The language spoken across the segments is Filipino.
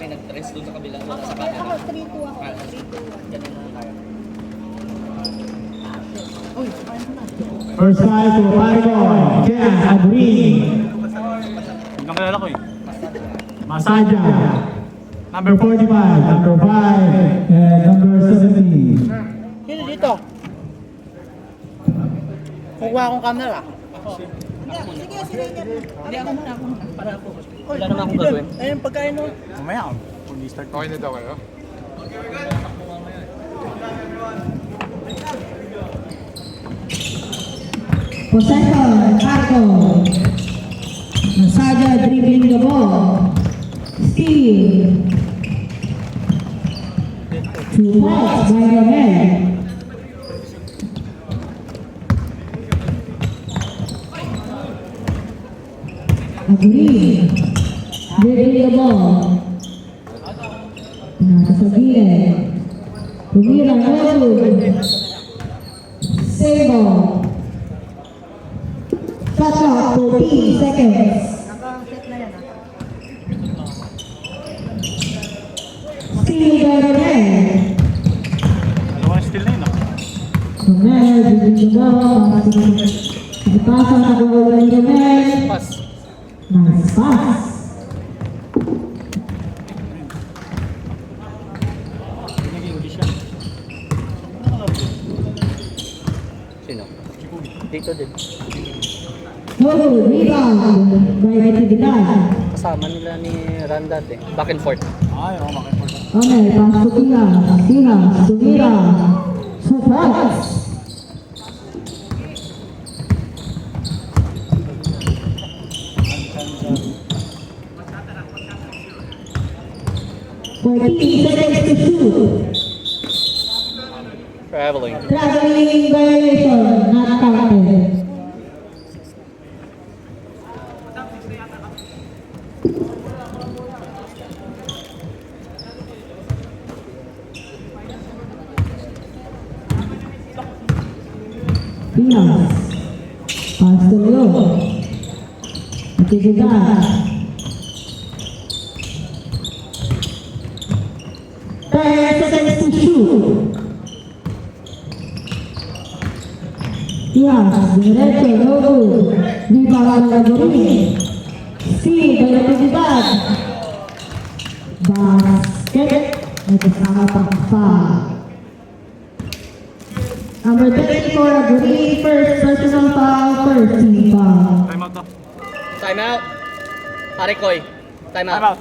may nag-tres doon sa kabila. Wala sa Okay, kanan. ako, 3-2 ako. 3-2-1. Ganun lang tayo. First five for Paragon, Jan Agri, Ang kilala ko eh. Masaja, number 45, number 5, and number 70. Sino dito? Kukuha akong camera. Sige, sige, Hindi, ako muna. Para ako. Wala naman akong gagawin. Ayun, pagkain mo. Mamaya, kung di-start. Okay na daw kayo? Possession, Paragon. Masaja dribbling the ball. Steal. 2 points by Romel. Agri. Dribbling the ball. Nasa sa gilid. Tumira, Rodwood. Save ball. Shot clock, 14 seconds. Naka-set na yan, Steal by Romel. Dalawa na still na yun, ah. Romel, dribbling the ball. Ipasa na goal ni Romel. Pass. Nice pass. Nag-English yan. Sino? Dito din. Good rebound by Natividad. Kasama nila ni Randat eh. Back and forth. Ay, oo, makiport. Romel, pass to Tira. Tira, Tumira. 2 points. Seconds to shoot. Traveling. Traveling violation, not counted. Pinas. Pass to Leo. Natividad. 10 seconds to shoot. Pinas, diretso, no good. Rebound ng Agri. Steal by Natividad. Basket. May kasama pang foul. Number 34, Agri, first personal foul, first team foul. Time out to. Time out. Parikoy. Time out. Time out.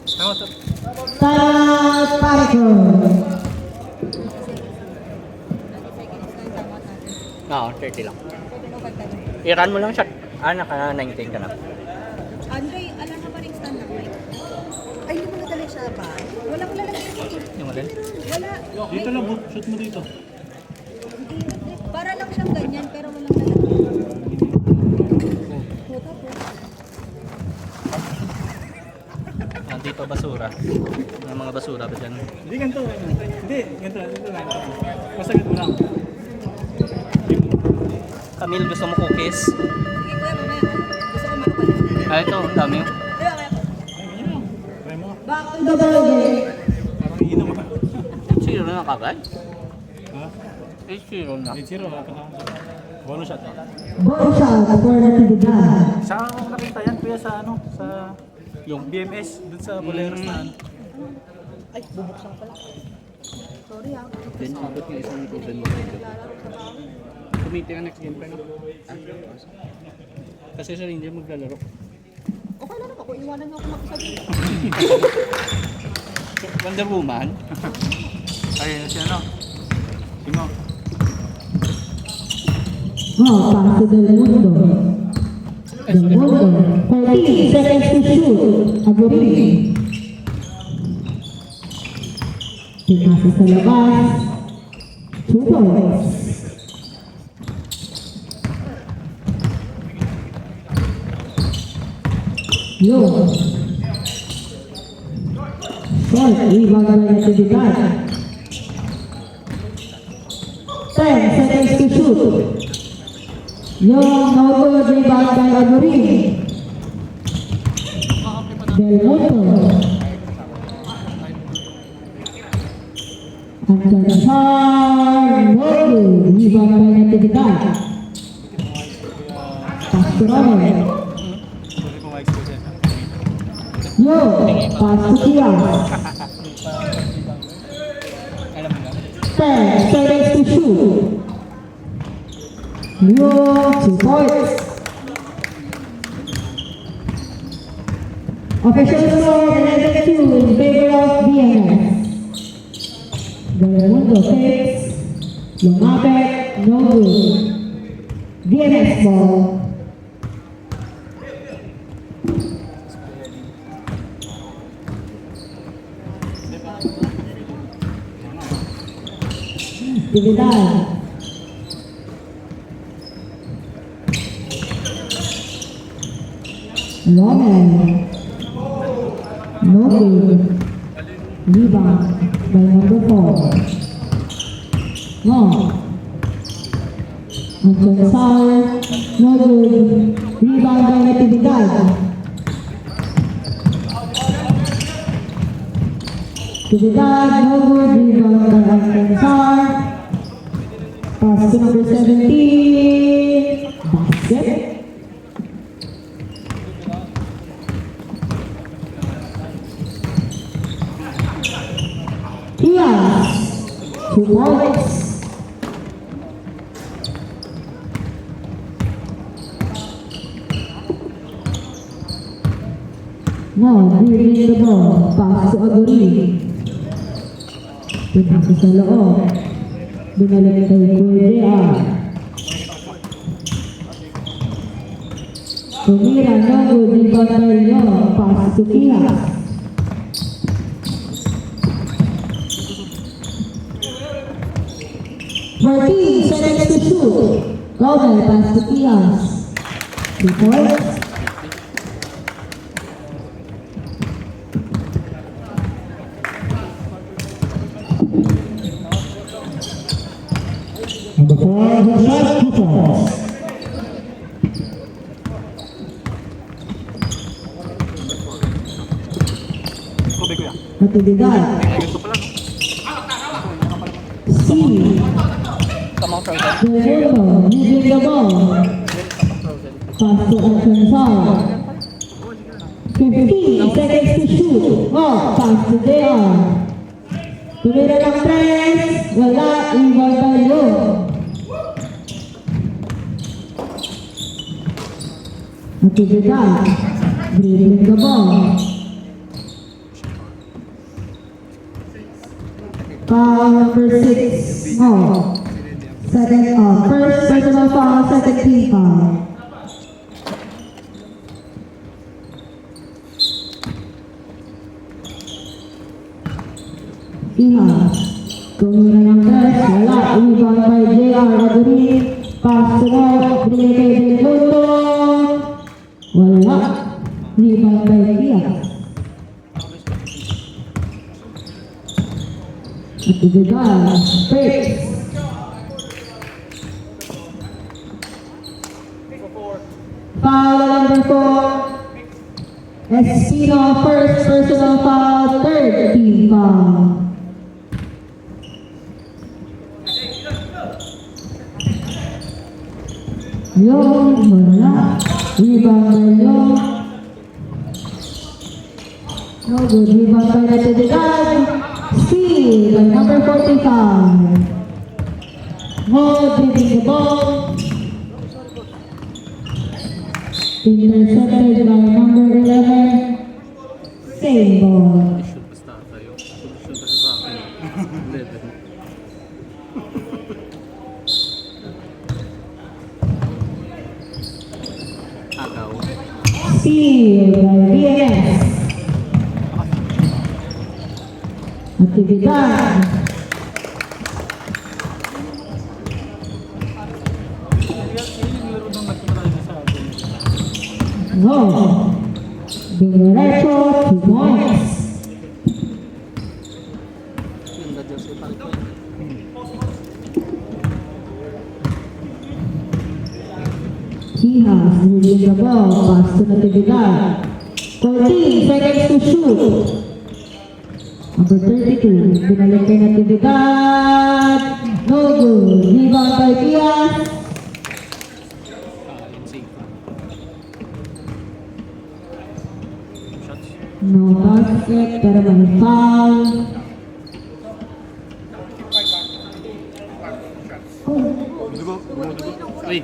Time out to. Timeout, Paragon. Oo, 30 lang. I-run mo lang shot. Naka 19 ka na. Andre, alam na ba rin stand up mic? Ay, hindi mo nadali siya ba? Walang lalagay dito. Yung model? Wala. Dito lang, shoot mo dito. Para lang siyang ganyan, pero walang lalagay. Puta po. Dito basura. May mga basura ba dyan? Hindi, ganito. Hindi, ganito. Ganito lang. Basta ganito lang. Camille, gusto mo cookies? Sige, kuya, mamaya. Gusto ko makapal. Ito, ang dami. Kaya, kaya. Ay, ganyan lang. Try mo. Back to The ball game. Parang iinom ka. 8-0 na kagad? Ha? 8-0 na. 8-0, wala pa sa bonus shot. Ball shot for Natividad. Saan ako nakita yan, kuya, sa ano? Sa yung BMS, dun sa Boleros na ano. Ay, bubuksan pala. Sorry ha. Then, abot yung isang proven mo. Naglalaro sa bahay. Kumiti ka next game pa, no? Kasi sa Ranger maglalaro. Okay lang naman, kung iwanan niyo ako mag-isa dito. Wonder Woman? Ay, siya ano? Sino? Oh, pass to Del Mundo. Del Mundo. 14 seconds to shoot. Agri. Pinasa sa labas. 2 points. Yo. Short, rebound by Natividad. 10 seconds to shoot. Yung no good rebound by Agri. Del Mundo. Censar, no good. Rebound by Natividad. Pass to Robert. Pwede ko ma-expose yan. Yo, pass to Kias. Alam mo na. 10 seconds to shoot. Yo, 2 points. Official score 11-2 in favor of BMS. Telemundo takes. Lumapit, no good. BMS ball. Dividad. Roman. No good. Rebound by number 4. No. Anton Sar. No good. Rebound by Natividad. Natividad. No good. Rebound by Anton Sar. Pass to number 17. Basket. Yes. 2 points. Now, dribbling the ball. Pass to Aguri. Pinasa sa loob. Binalik kay Kuya. Tumira, no good. Rebound by Leon. Pass to Kias. Martin, seconds to shoot. Rommel, pass to Kias. 2 points. Number 4, who shot 2 points. Tubig ko yan. Natividad. Gusto pala, no? Steve. Tamang frozen. Guerrero, dribbling the ball. Pass to Alcanzar. 15 seconds to shoot. Oh, pass to JR. Tumira ng 3. Wala. Rebound tayo. Natividad. Dribbling the ball. Foul number 6. Oh. Second, first personal foul, second team foul. Iha. Tumira ng 3. Wala. Rebound by JR. Aguri. Pass to Rob. Binigay kay Telemundo. Wala. Rebound by Kias. Natividad. Breaks. Foul number 4. Espino, first personal foul, third team foul. Yung, wala. Rebound by yung. No good. Rebound by Natividad. Steal by number 45. Hold, dribbling the ball. Intercepted by number 11. Same ball. Shoot basta tayo. Shoot basta sa akin. 11. Agaw. Steal by BMS. Natividad. Yan yung laro ng nagkamarami sa akin. No. Diretso, 2 points. Ganda Diyos yung palito. Kihas, dribbling the ball, pass to Natividad. 14 seconds to shoot. Number 32, binalik kay Natividad. No good. Rebound by Diaz. Lindsay. Shots. No basket, pero may foul. Dugo. Uy.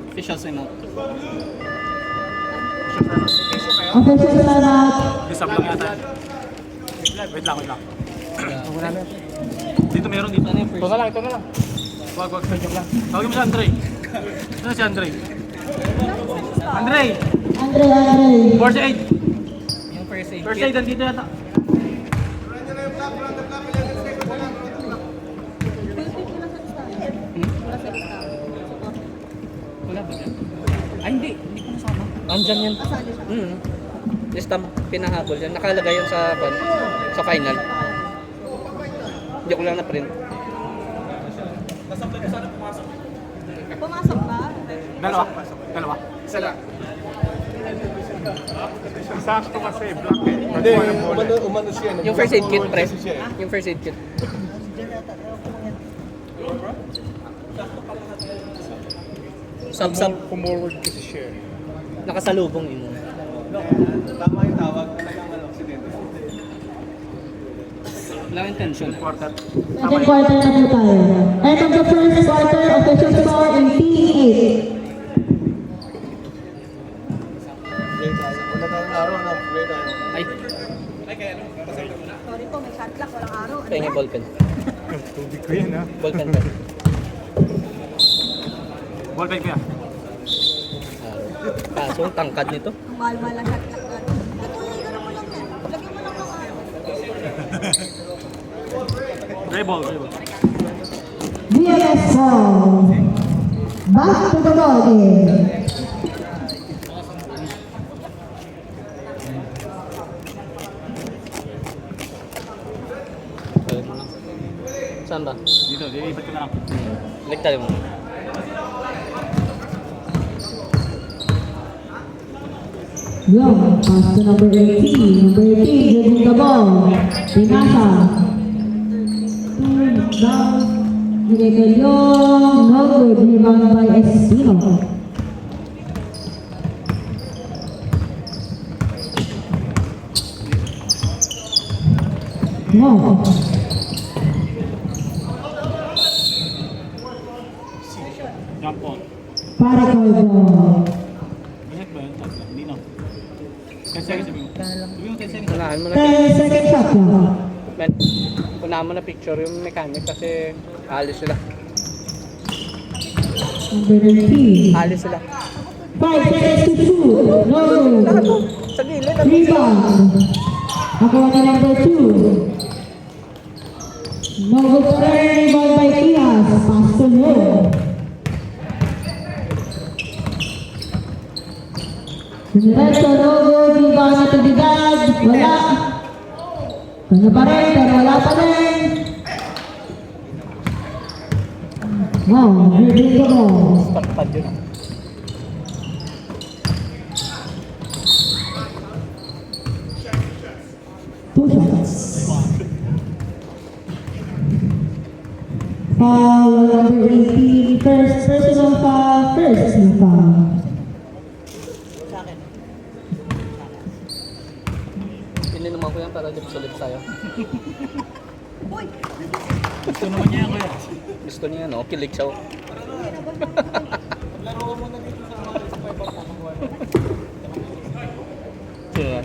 Official sign out. Official timeout. Disab lang yata. Wait lang. Dito meron dito. Ito na lang. Wag. Tawagin mo si Andre. Ano si Andre? Andre! Andre. First aid! Yung first aid First kit. aid, nandito yata. Wala ba dyan? Ay, hindi ko nasama. Andyan yan. Kasali siya. Lista pinahabol yan. Nakalagay yan sa final. Hindi ko lang na-print. Pumasok ba? Dalawa. Isa lang. Sakto kasi, black eh. Hindi, umano siya. Yung first aid kit, pre. Yung first aid kit. Sub-sub. Kumorward kasi siya. Nakasalubong yun. Tama yung tawag, talagang aksidente. Wala yung tension. Quarter. Second quarter na po tayo. End of the first quarter, official score 18-8. Wala tayong araw na, play tayo. Ay, Sorry po, may shot clock. Walang araw. Ano pengi yan? ballpen. Tubig ko yan ha. Ballpen pen. Ballpen ko yan. Kaso, ang tangkad nito. Ang mahal-mahal ang shot clock natin. Patuloy, gano'n mo lang yan. Lagyan mo lang mga Dribble. BLS ball. Back to the ball game. Saan ba? Dito, iibat ko na lang. Ligtad mo. Young, pass to number 18. Number 18, dribbling the ball. Pinasa. Down. Binigay kay Young. No good. Rebound by Espino. Wow. Jump on. Para kay ball. Bisit ba yun? Hindi na. 10 seconds sabi mo. Sabi mo 10 seconds. Unahan mo na. 10 second shot lang. Men, unahan mo na picture yung mechanic kasi alis sila. Number 19. Alis sila. 5 seconds to shoot. No good. Sa gilid. Rebound. Ako ni number 2. No good pa rin. Rebound by Diaz. Pass to Young. Diretso, no good. Rebound na Natividad. Wala. Kanya pa rin, pero wala pa rin. Wow, dribbling the ball. Tangkad yun. Two shots. Foul number 18, first personal foul, first team foul. Ininuman ko yan para di sulit tayo. Uy! Gusto naman niya kuya. Gusto niya, no? Kilig siya. Yeah.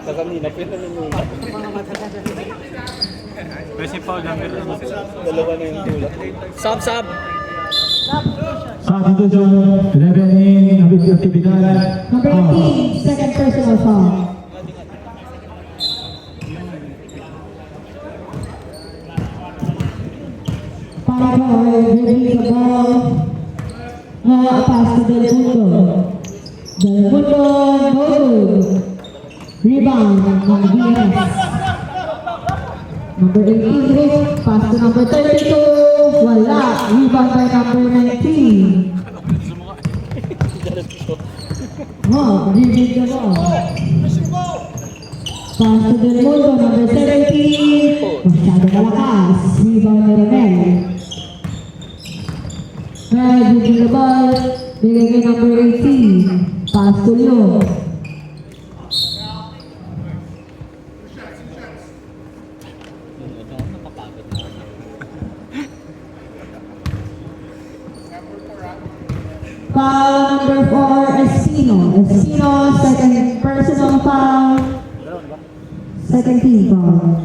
Kakamina, pinanunulat. Kasi foul number Dalawa na yung tulak. Sub! Substitution 11 in Natividad. Number 18, second personal foul. Paraguay dribbling the ball. No, a pass to Del Mundo. Del Mundo, no good. Rebound ng VS. Number 18, Rick. Pass to number 32. Wala. Rebound by number 19. Oh, rebound the ball. Pass to Del Mundo, number 17. Masyado malakas. Rebound ni Ramel. Rebound the ball. Bigay kay number 18. Pass to Leo. Foul number 4, Espino. Espino, second personal foul. Second team foul.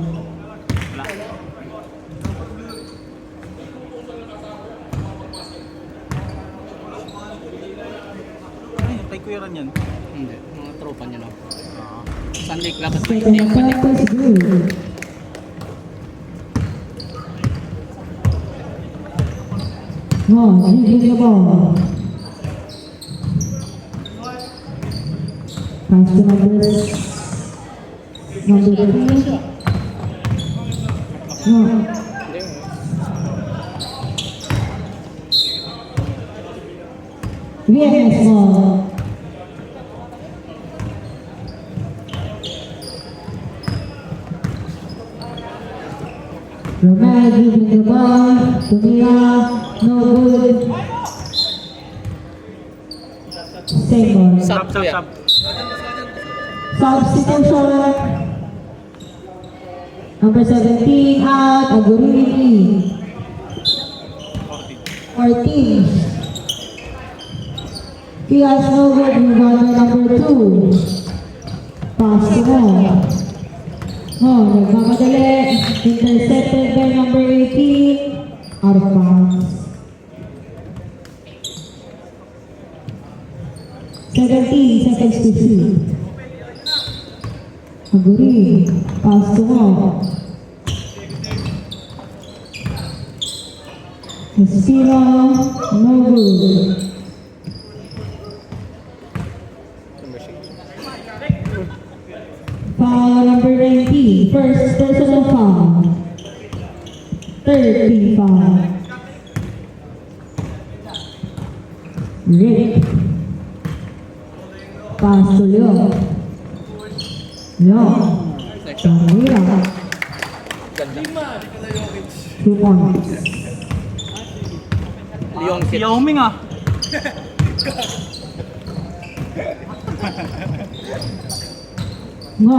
Ay, kay Kuya Ran yan. Hindi, mga tropa niya lang. Sunday club at Second Wednesday pa niya. practice good. Oh, leading the ball. Pass to number 3. No. VMS ball. Romel giving the ball to Mira, no good. Same ball. Sub, Sub, kuya. sub. Substitution. Number 17 out, Agurini. 14. Kias no good, move on by number 2. Pass to Mo. Oh, nagmamadali. Intercepted by number 18. Out of bounds. 17 seconds to shoot. Aguri. Pass to Mo. Espino, no good. Foul number 19, first personal foul. Third team foul. Rick. Pass to Leo. Leo. Samira. Ganda. 2 points. Leon Si Kit. Yao Ming ah. No.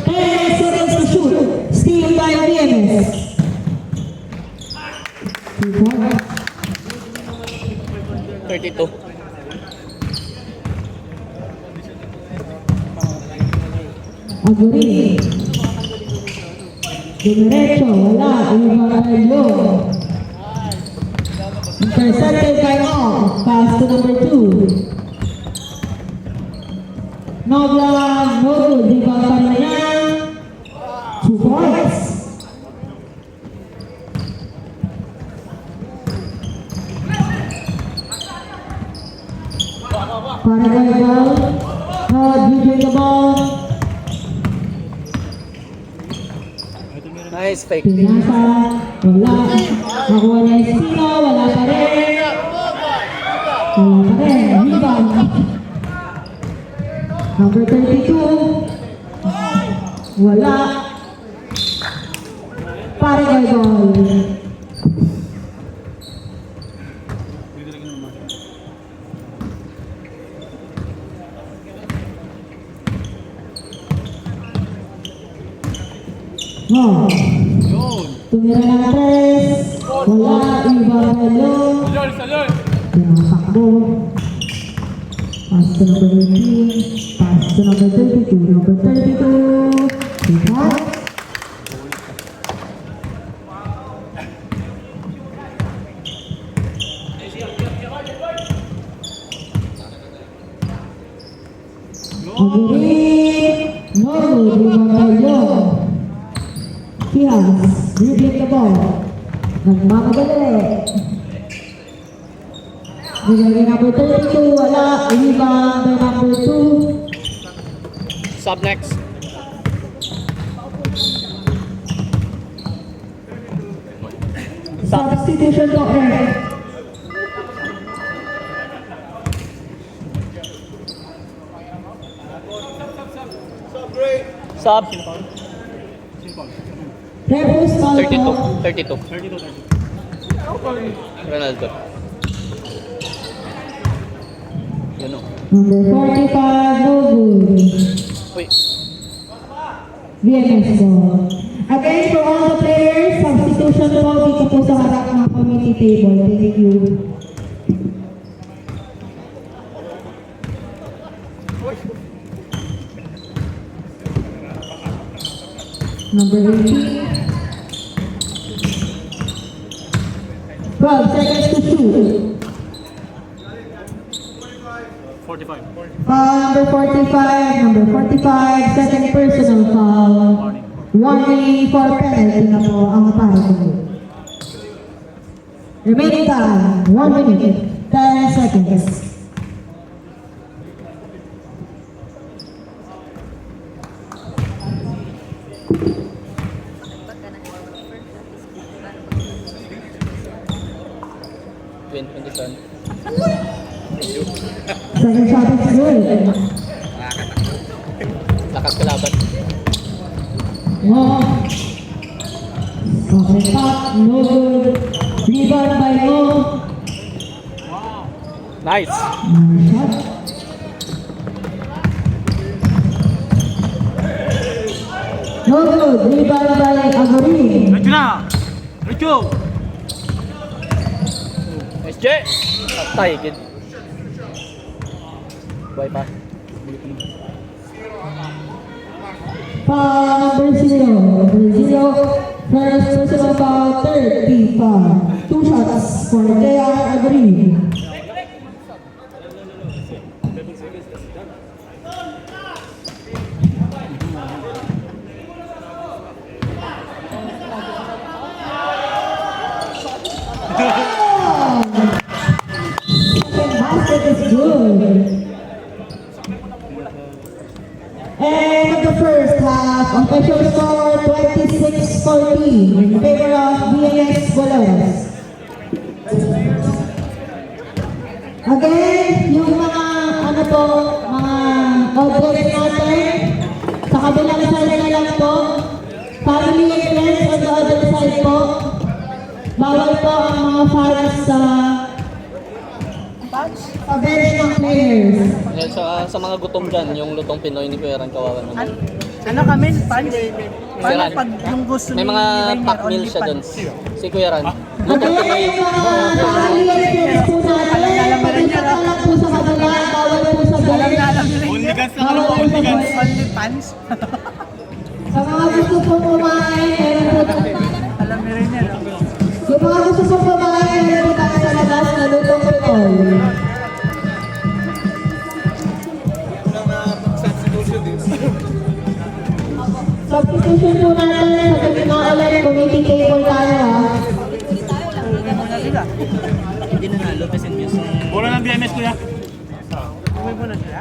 10 seconds to shoot. Steal by VMS. 2 points. 32. Aguri. Diretso, wala. Ibarelo. Intercepted by Mo. Pass to number 2. Nobla, no good. Di ba pa rin yan? 2 points. Paraguay ball. Dribbling the ball. Nice fake. Pinasa. Wala. Nakuha niya Espino. Wala pa rin. Wala pa rin. Rebound. Number 32. Wala. Paraguay ball. No. Tumira ng 3. Wala. Ibarelo. Tinatakbo. Pass to number 18. Pass to number 32. Number 32. Diba? Aguri. No. Ibarelo. Kias. Dribbling the ball. Nagmamadali. Bigay kay number 32, wala. Rebound by number 2. Sub next. Substitution to Eric. Sub. Rebus Malto. 32. Ronaldo. Yun o. Number 45, no good. Uy. VMS po. Again, for all the players, substitution po dito po sa harap ng committee table. Thank you. Number 18. 12 seconds to shoot. 45. Foul number 45, second personal foul. Warning for penalty na po ang tayo. Remaining time, 1 minute, 10 seconds. Second shot is good. Lakas kalaban. Mo. Second shot, no good. Rebound by Mo. Nice. Shot. No good. Rebound by Agorin. Ready na! Ready go! SJ. Patay, kid. Buhay pa. Foul number 0. Number 0. First personal foul, 35. 2 shots for JR Agorin. Basket is good. And the first half, official score 26-14 in favor of BNS Boleros. Again, yung mga mga audience natin, sa kabilang side na lang po, family and friends on the other side po, bawal po ang mga fans sa bench ng players. Yan, sa mga gutom dyan, yung lutong Pinoy ni Kuya Ran, kawawa naman. Ano kami, pan? Paano Ran. pag yung gusto May ni mga Rainier, pack meal only siya pan? dun. Si Kuya Ran. Lutong Pinoy. Again, mga family and friends po natin, pag-isap na lang po sa kabila, bawal po sa bench. Only guns lang Bawal ako, po sa only guns. bench. Only pans? Sa mga gusto po kumain, meron po Alam ni Rainier, oh. yung mga gusto po kumain, meron po tayo sa labas na lutong Pinoy. Substitution po natin sa pagkakaulan committee table tayo ha. Muna sila. Hindi nanalo, kasi news. Bola ng BMS kuya. Uwi muna sila.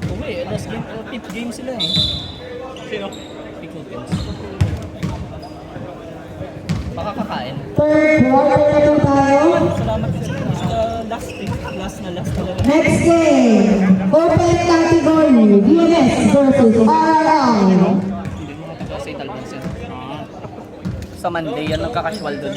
Uwi, last game, fifth game sila eh. Sino? Pickle pins. Baka kakain. Third quarter na po tayo. Salamat din sa last pick. Last talaga. Next game, open category, BNS versus RRL. Kasi Talbonsen. Sa Monday, yan ang kakasual dun.